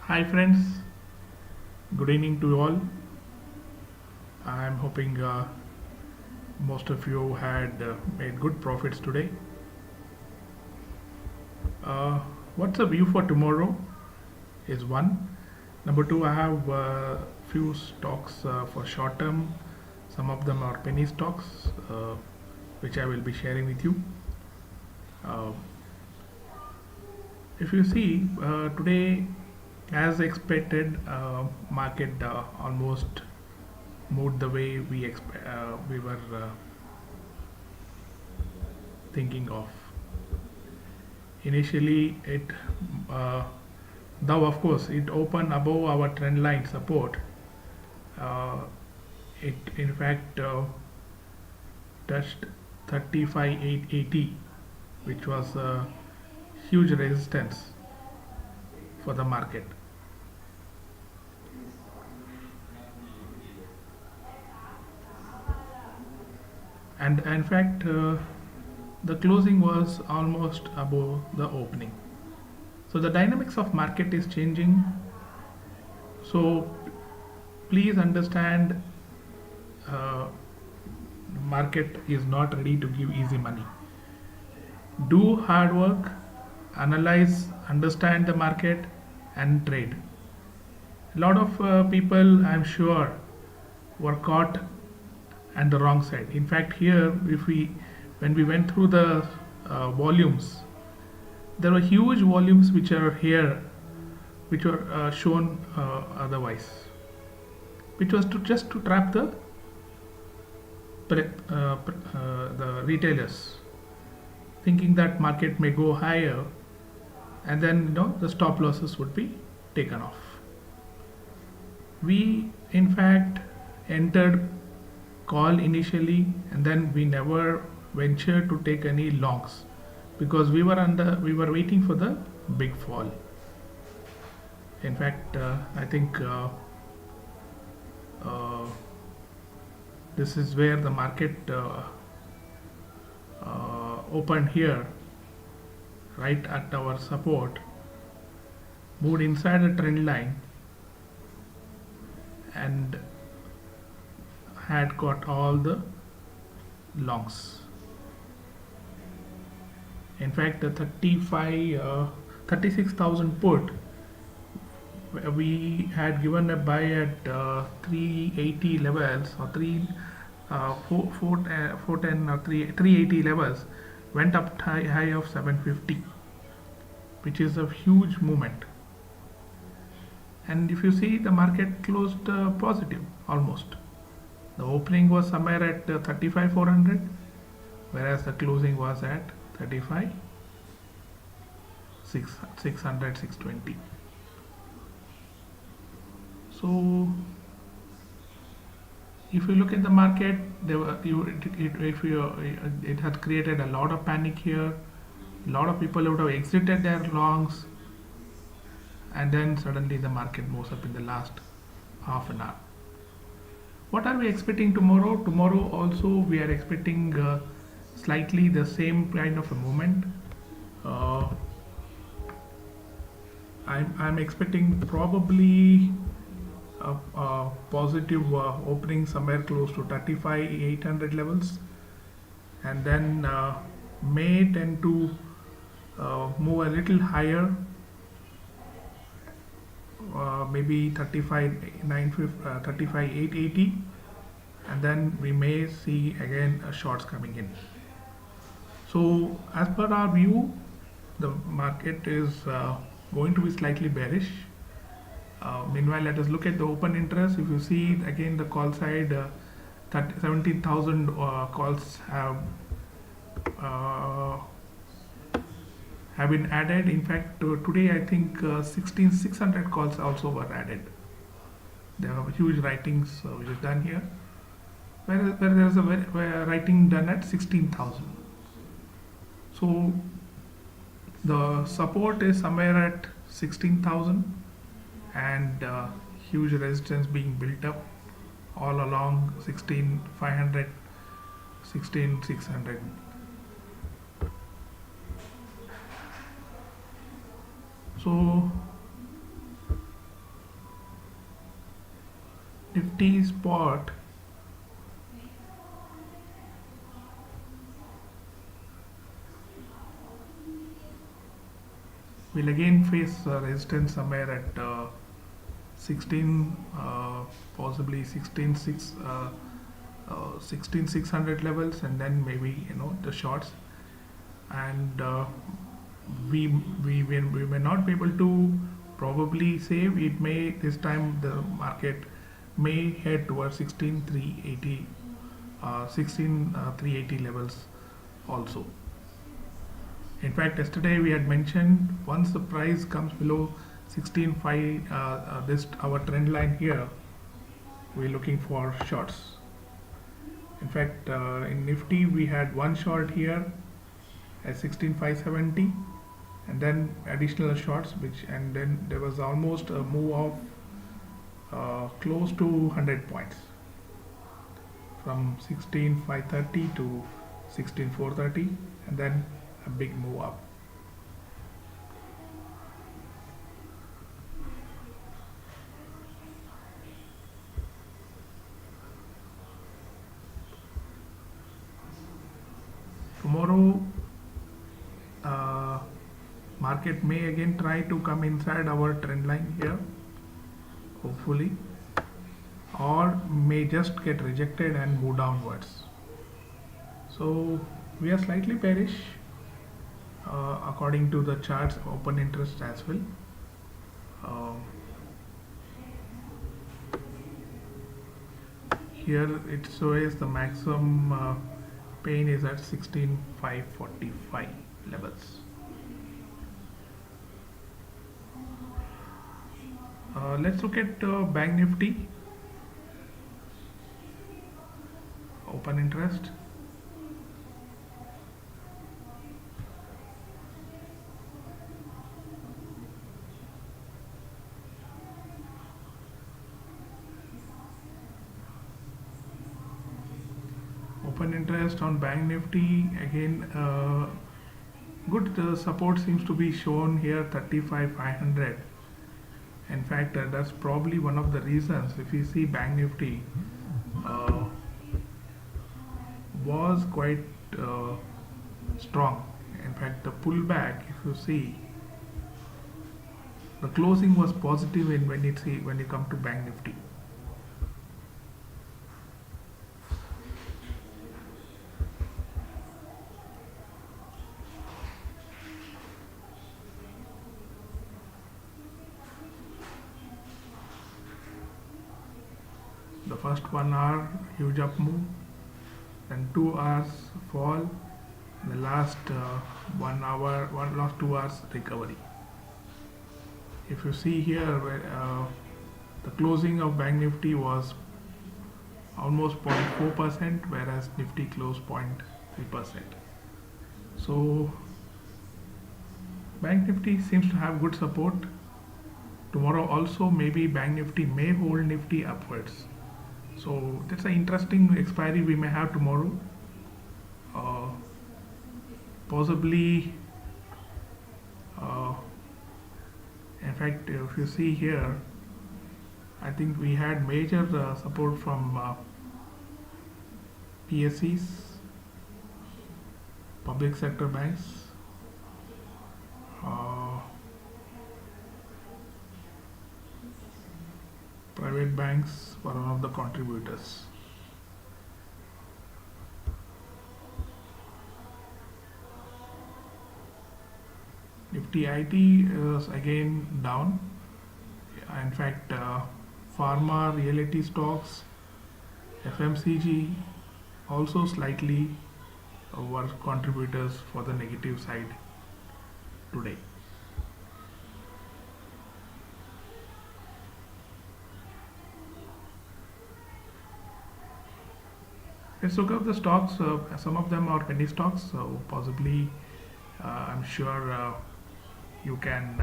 Hi friends, good evening to all. I'm hoping most of you had made good profits today. Uh, what's the view for tomorrow is one. Number two, I have few stocks for short term. Some of them are penny stocks, which I will be sharing with you. Uh, if you see today, as expected, market almost moved the way we were thinking of. Initially, uh, though of course it opened above our trend line support. Uh, it in fact touched 35,880, which was a huge resistance for the market. And in fact, the closing was almost above the opening. So the dynamics of market is changing. So please understand, uh, market is not ready to give easy money. Do hard work, analyze, understand the market, and trade. A lot of people, I'm sure, were caught and the wrong side. In fact, here, if we when we went through the volumes, there were huge volumes which are here, which were shown otherwise, which was to just to trap the retailers, thinking that market may go higher, and then the stop losses would be taken off. We, in fact, entered call initially, and then we never ventured to take any longs because we were waiting for the big fall. In fact, I think uh, this is where the market opened here, right at our support, moved inside the trend line, and had got all the longs. In fact, the 36,000 put, we had given a buy at 380 levels, or 410 or 380 levels, went up high of 750, which is a huge movement. And if you see, the market closed positive almost. The opening was somewhere at 35,400, whereas the closing was at 35 600 620. So if you look at the market, it had created a lot of panic here. A lot of people would have exited their longs, and then suddenly the market moves up in the last half an hour. What are we expecting tomorrow? Tomorrow also we are expecting slightly the same kind of a movement. Uh, I'm expecting probably a positive opening somewhere close to 35,800 levels, and then may tend to move a little higher, maybe 35,880, and then we may see again shorts coming in. So as per our view, the market is going to be slightly bearish. Meanwhile, let us look at the open interest. If you see again the call side, 17,000 calls uh, have been added. In fact, today I think 16,600 calls also were added. There are huge writings which is done here, where there is a writing done at 16,000. So the support is somewhere at 16,000, and huge resistance being built up all along 16,500, 16,600. So Nifty spot will again face resistance somewhere at 16, possibly 16,600 levels, and then maybe the shorts. And we may not be able to probably say it may this time the market may head towards 16,380 16,380 levels also. In fact, yesterday we had mentioned once the price comes below 16.5, this our trend line here, we're looking for shorts. In fact, in Nifty we had one short here at 16,570, and then additional shorts, and then there was almost a move of close to 100 points from 16,530 to 16,430, and then a big move up. Tomorrow, market may again try to come inside our trend line here, hopefully, or may just get rejected and move downwards. So we are slightly bearish according to the chart's open interest as well. Here it shows the maximum pain is at 16,545 levels. Let's look at Bank Nifty open interest. Open interest on Bank Nifty again, good support seems to be shown here, 35,500. In fact, that's probably one of the reasons. If you see, Bank Nifty was quite strong. In fact, the pullback, if you see, the closing was positive when you come to Bank Nifty. The first 1 hour huge up move, then 2 hours fall, and the last 1 hour, last 2 hours recovery. If you see here, the closing of Bank Nifty was almost 0.4%, whereas Nifty closed 0.3%. So Bank Nifty seems to have good support. Tomorrow also maybe Bank Nifty may hold Nifty upwards. So that's an interesting expiry we may have tomorrow. Possibly, in fact, if you see here, I think we had major support from PSEs, public sector banks, private banks were one of the contributors. Nifty IT is again down. In fact, pharma, realty stocks, FMCG also slightly were contributors for the negative side today. Let's look at the stocks. Some of them are penny stocks, so possibly I'm sure you can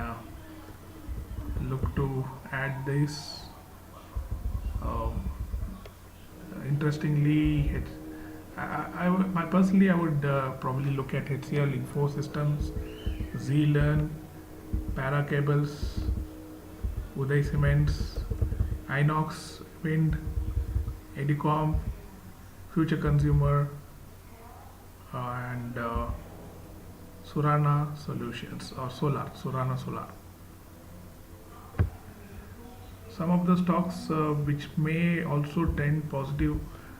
look to add this. Interestingly, personally I would probably look at HCL Info Systems, Zealand, Para Cables, Uday Cements, Inox Wind, Edicom, Future Consumer, and Surana Solutions or Surana Solar. Some of the stocks which may also tend positive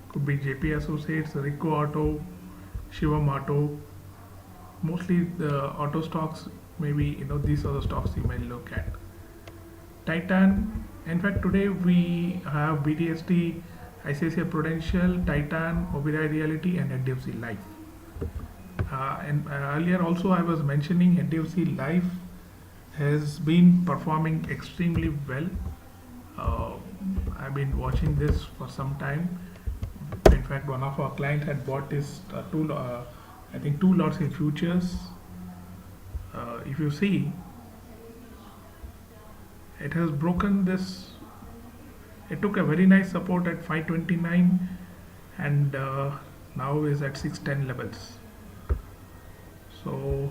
could be JP Associates, Rico Auto, Shivam Auto. Mostly the auto stocks, maybe these are the stocks you may look at. Titan, in fact, today we have BTST, ICICI Prudential, Titan, Oberoi Realty, and HDFC Life. And earlier also I was mentioning HDFC Life has been performing extremely well. I've been watching this for some time. In fact, one of our clients had bought this I think two lots in futures. If you see, it has broken this. It took a very nice support at 529 and now is at 610 levels. So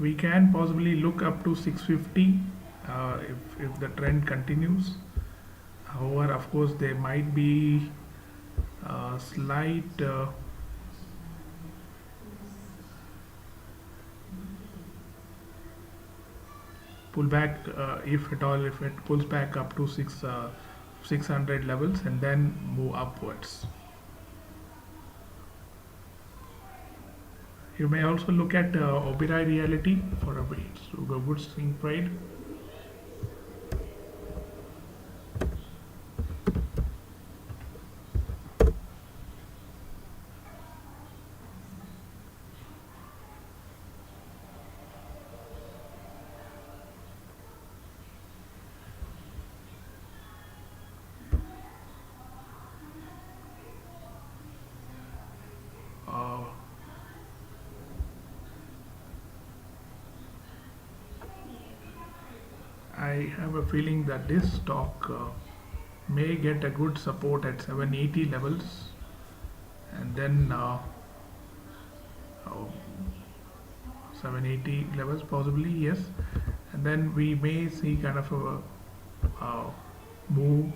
we can possibly look up to 650 if the trend continues. However, of course, there might be a slight pullback, if at all, if it pulls back up to 600 levels and then move upwards. You may also look at Oberoi Realty for a good swing trade. I have a feeling that this stock may get a good support at 780 levels and then 780 levels possibly, yes, and then we may see kind of a move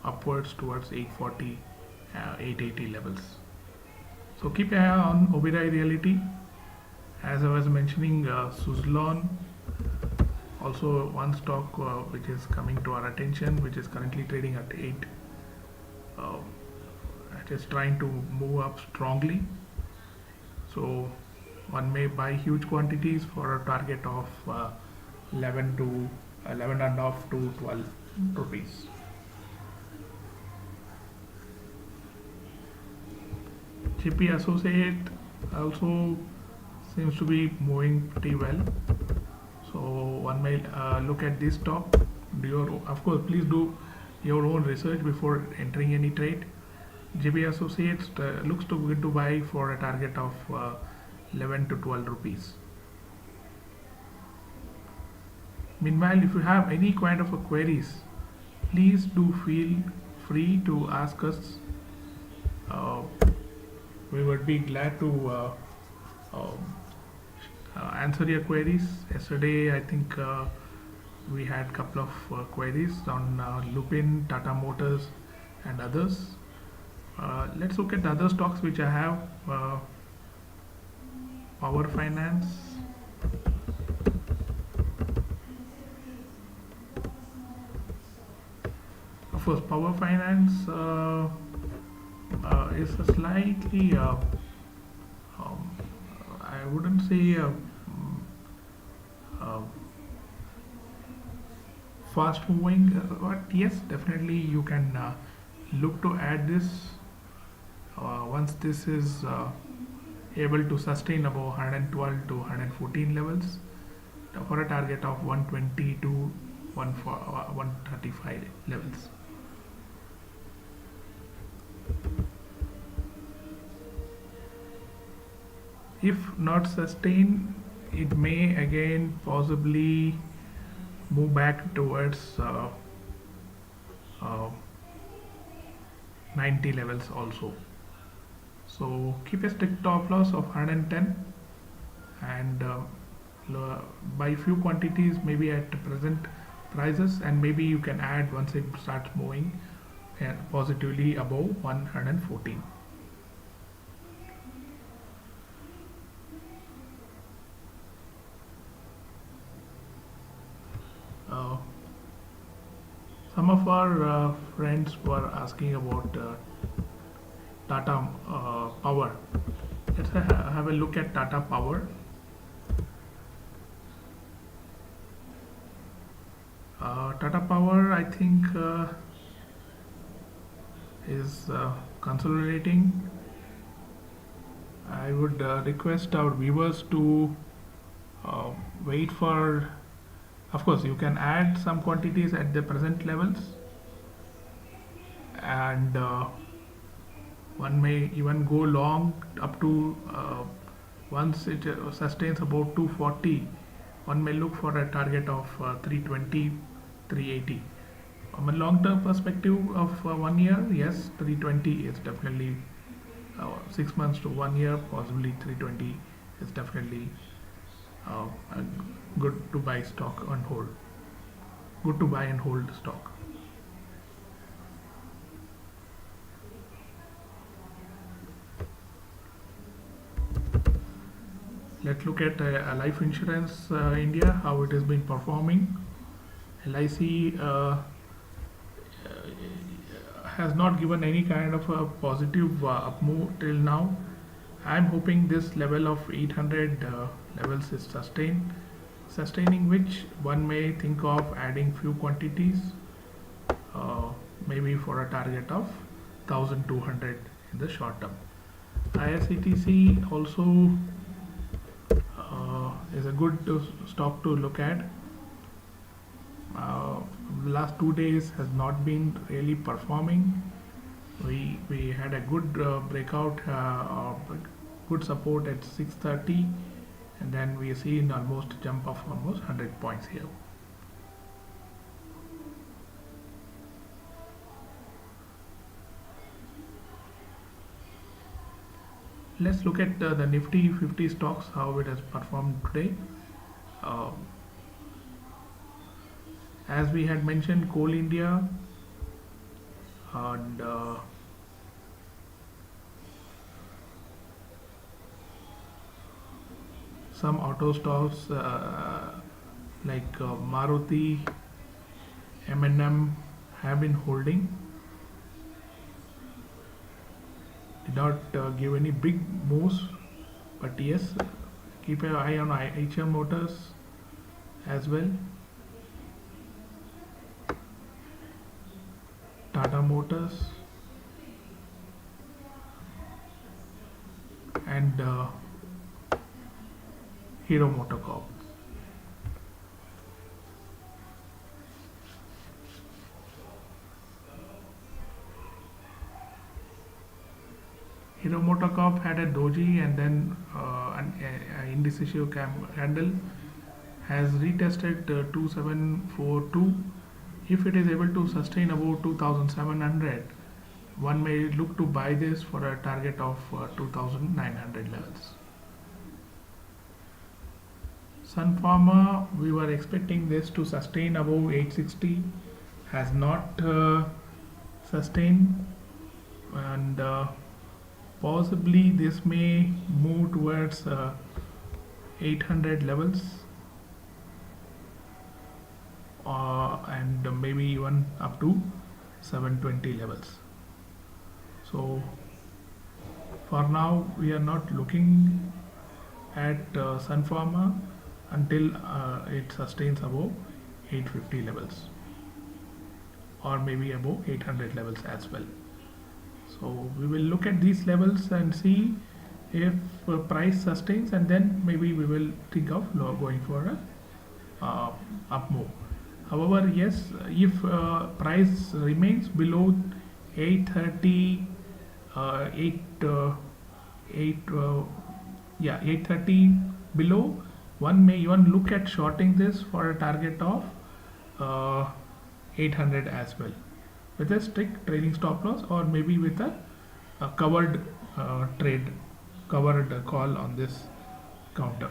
upwards towards 840 880 levels. So keep an eye on Oberoi Realty. As I was mentioning, Suzlon, also one stock which is coming to our attention, which is currently trading at 8. It is trying to move up strongly. So one may buy huge quantities for a target of 11 and a half to 12 rupees. JP Associate also seems to be moving pretty well. So one may look at this stock. Of course, please do your own research before entering any trade. JP Associates looks too good to buy for a target of 11 to 12 rupees. Meanwhile, if you have any kind of queries, please do feel free to ask us. We would be glad to answer your queries. Yesterday, I think we had a couple of queries on Lupin, Tata Motors, and others. Let's look at the other stocks which I have. Power Finance. Of course, Power Finance is a slightly, I wouldn't say fast moving, but yes, definitely you can look to add this once this is able to sustain above 112 to 114 levels for a target of 120 to 135 levels. If not sustained, it may again possibly move back towards 90 levels also. So keep a strict stop loss of 110 and buy few quantities maybe at present prices, and maybe you can add once it starts moving positively above 114. Uh, some of our friends were asking about Tata Power. Let's have a look at Tata Power. Tata Power, I think, is consolidating. I would request our viewers to wait for. Of course, you can add some quantities at the present levels, and one may even go long up to once it sustains about 240. One may look for a target of 320, 380. From a long-term perspective of 1 year, yes, 320 is definitely 6 months to 1 year, possibly 320 is definitely a good to buy stock on hold. Good to buy and hold stock. Let's look at life insurance India, how it has been performing. LIC has not given any kind of a positive up move till now. I'm hoping this level of 800 levels is sustaining which one may think of adding few quantities, maybe for a target of 1200 in the short term. IRCTC also is a good stock to look at. The last 2 days has not been really performing. We had a good breakout or good support at 630, and then we see an almost jump of almost 100 points here. Let's look at the Nifty 50 stocks, how it has performed today. As we had mentioned, Coal India and some auto stocks like Maruti, M&M have been holding. Did not give any big moves, but yes, keep an eye on HM Motors as well. Tata Motors and Hero MotoCorp. Hero MotoCorp had a doji and then an indecisive candle, has retested 2742. If it is able to sustain about 2700, one may look to buy this for a target of 2900 levels. Sun Pharma, we were expecting this to sustain above 860, has not sustained, and possibly this may move towards 800 levels, and maybe even up to 720 levels. So for now we are not looking at Sun Pharma until it sustains above 850 levels, or maybe above 800 levels as well. So we will look at these levels and see if price sustains, and then maybe we will think of going for a up move. However, yes, if price remains below 830, 830 below, one may even look at shorting this for a target of 800 as well, with a strict trailing stop loss, or maybe with a covered trade covered call on this counter.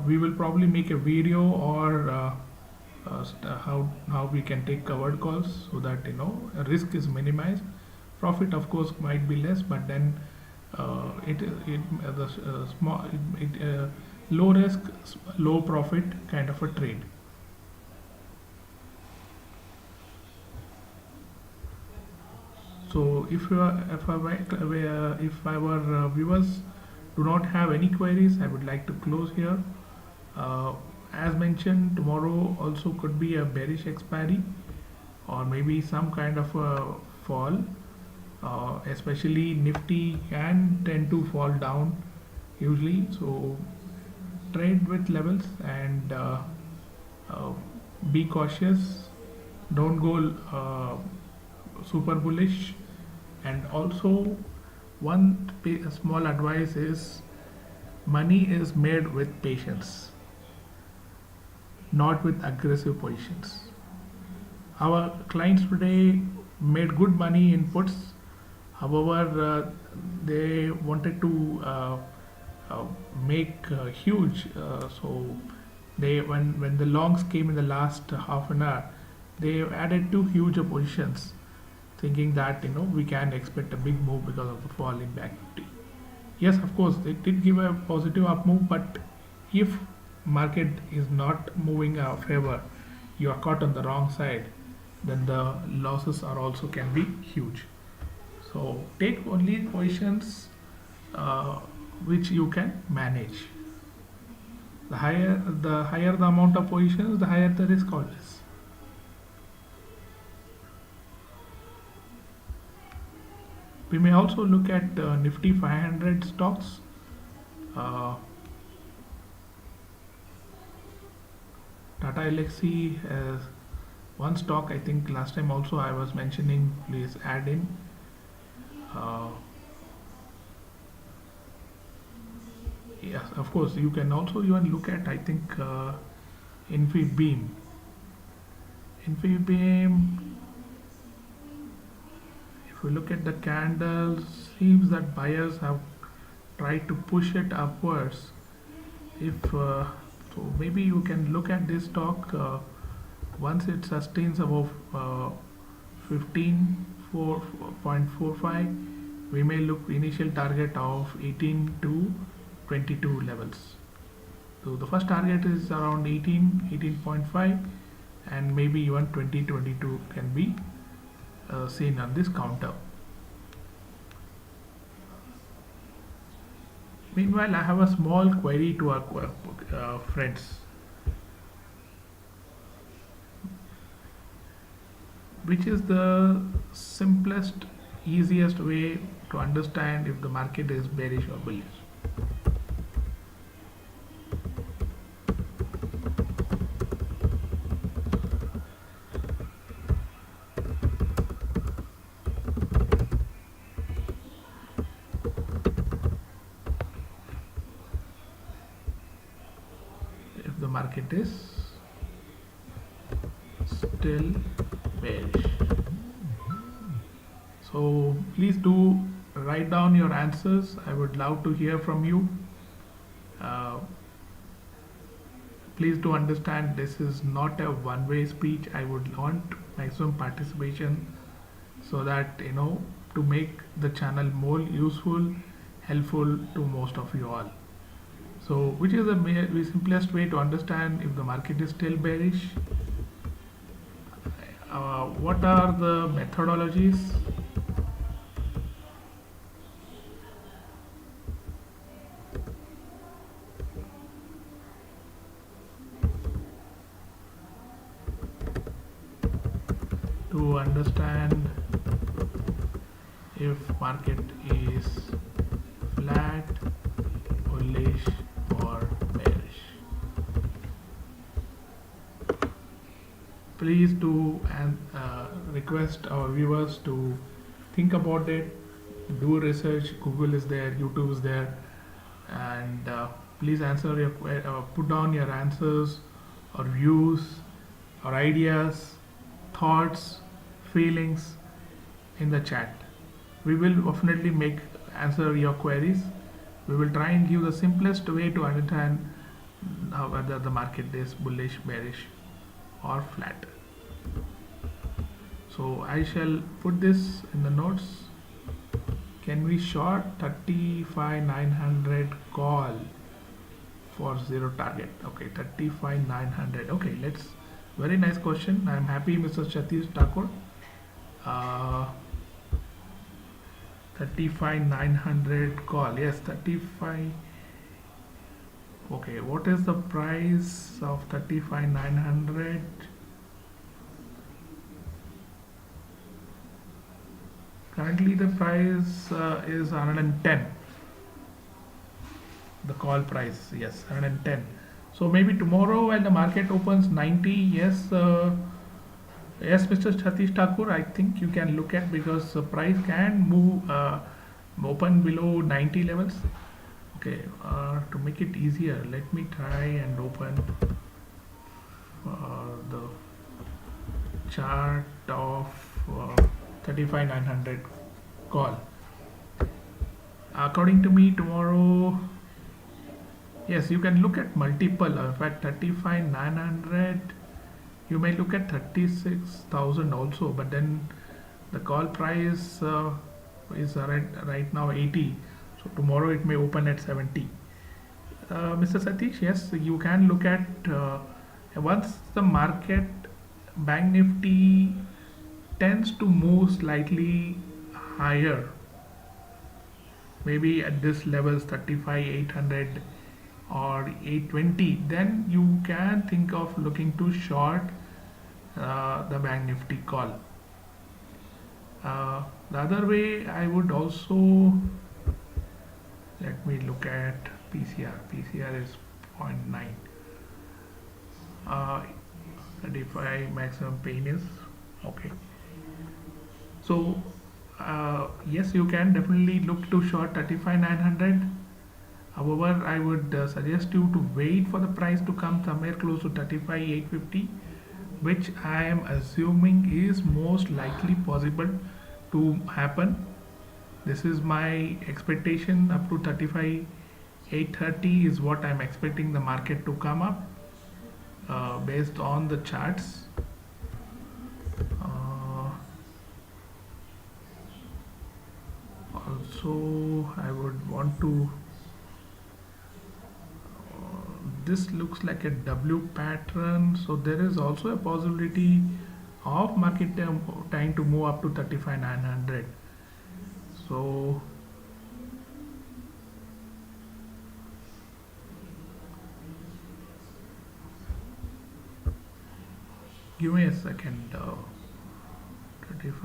We will probably make a video or how we can take covered calls so that risk is minimized. Profit of course might be less, but then it the small low risk, low profit kind of a trade. So if our viewers do not have any queries, I would like to close here. Uh, as mentioned, tomorrow also could be a bearish expiry or maybe some kind of a fall. Especially Nifty can tend to fall down usually. So trade with levels and uh, be cautious. Don't go super bullish. And also, small advice is money is made with patience, not with aggressive positions. Our clients today made good money in puts. However, they wanted to uh, make huge. So they when the longs came in the last half an hour, they added two huge positions, thinking that we can expect a big move because of the fall in Bank Nifty. Yes, of course, it did give a positive up move, but if market is not moving in our favor, you are caught on the wrong side, then the losses are also can be huge. So take only positions which you can manage. The higher the amount of positions, the higher the risk always. We may also look at Nifty 500 stocks. Uh, Tata Elxsi has one stock. I think last time also I was mentioning. Please add in. Uh, yes, of course. You can also even look at. I think Infibeam. Infibeam. If we look at the candles, seems that buyers have tried to push it upwards. If so, maybe you can look at this stock once it sustains above 15.45. We may look initial target of 18 to 22 levels. So the first target is around 18.5, and maybe even 22 can be seen on this counter. Meanwhile, I have a small query to our friends. Which is the simplest, easiest way to understand if the market is bearish or bullish? If the market is still bearish. So please do write down your answers. I would love to hear from you. Uh, Please do understand this is not a one-way speech. I would want maximum participation so that to make the channel more useful, helpful to most of you all. So which is the simplest way to understand if the market is still bearish? What are the methodologies? To understand if market is flat, bullish or bearish. Please do request our viewers to think about it, do research. Google is there, YouTube is there, and please answer your put down your answers or views or ideas, thoughts, feelings in the chat. We will definitely make answer your queries. We will try and give the simplest way to understand whether the market is bullish, bearish, or flat. So I shall put this in the notes. Can we short 35,900 call for zero target? Okay, 35,900. Okay, let's. Very nice question. I'm happy, Mr. Satish Thakur. Uh, 35,900 call. Yes, 35. Okay, what is the price of 35,900? Currently, the price is 110. The call price, yes, 110. So maybe tomorrow when the market opens 90, yes, yes, Mr. Satish Thakur, I think you can look at, because the price can move open below 90 levels. Okay, to make it easier, let me try and open the chart of 35,900 call. According to me, tomorrow, yes, you can look at multiple. In fact, 35,900. You may look at 36,000 also, but then the call price is right now 80. So tomorrow it may open at 70. Mr. Satish, yes, you can look at once the market Bank Nifty tends to move slightly higher, maybe at this levels 35,800 or 820, then you can think of looking to short the Bank Nifty call. The other way, I would also, let me look at PCR. PCR is 0.9. 35 maximum pain is okay. So yes, you can definitely look to short 35,900. However, I would suggest you to wait for the price to come somewhere close to 35,850, which I am assuming is most likely possible to happen. This is my expectation. Up to 35,830 is what I am expecting the market to come up based on the charts. Also, I would want to. This looks like a W pattern, so there is also a possibility of market trying to move up to 35,900. So give me a second. 35.